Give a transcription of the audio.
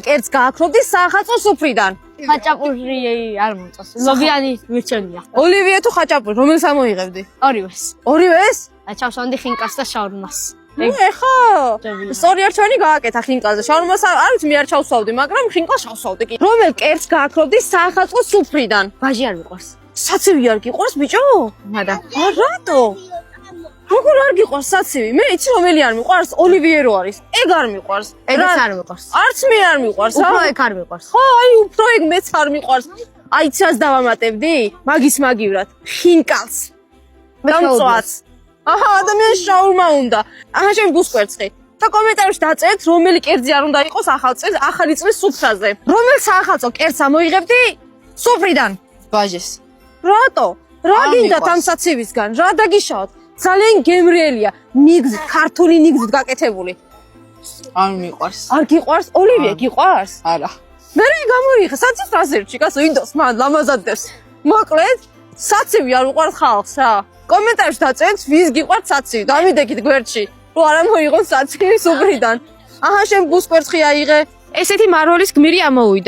კერძს გააქრობდი საახალწლო სუფრიდან? ხაჭაპური არ მომწონს. ლობიანი მირჩენია. ოლივიე თუ ხაჭაპური, რომელს ამოიღებდი? ორივეს. ორივეს? ჩავსვამდი ხინკას და შაურმას. ეხა სწორი არჩევანი გააკეთა ხინკაზე. შაურმას არ ვიცი, მე არ ჩავსვავდი, მაგრამ ხინკას ჩავსვავდი კი. რომელ კერძს გააქრობდი საახალწლო სუფრიდან? ვაჟი არ მიყვარს. საცივი არ გიყვარს ბიჭო? მადა. რატო? როგორ არ გიყვარს საცივი? მე იცი რომელი არ მიყვარს? ოლივიერო არის. ეგ არ მიყვარს. ეგაც არ მიყვარს. არც მე არ მიყვარს. უფრო ეგ არ მიყვარს. ხო, აი უფრო ეგ მეც არ მიყვარს. აი ცას დავამატებდი? მაგის მაგივრად. ხინკალს. დამწვაც. აჰა, ადამიანს შაურმა უნდა. აჰა, შენ ბუსკვერცხი. და კომენტარებში დაწერეთ, რომელი კერძი არ უნდა იყოს ახალი წლის სუფრაზე. რომელ საახალწლო კერძს ამოიღებდი? სუფრიდან. ვაჟეს. რატო? რა გინდათ ამ საცივისგან? რა დაგიშაოთ? ძალიან გემრიელია. ნიგზით, ქართული ნიგზით გაკეთებული. არ მიყვარს. არ გიყვარს? ოლივიე გიყვარს? არა. მე გამოიხე, საცივს რასერჩი, გასო ინდოს, მან ლამაზადებს. მოკლედ, საცივი არ უყვართ ხალხს რა. კომენტარებში დაწერეთ, ვის გიყვართ საცივი. დამიდეკით გვერდში, რომ არ ამოიღონ საცივი სუფრიდან. აჰა, შენ ბუსკვერცხი აიღე. ესეთი მარვლის გმირი ამოვიდა.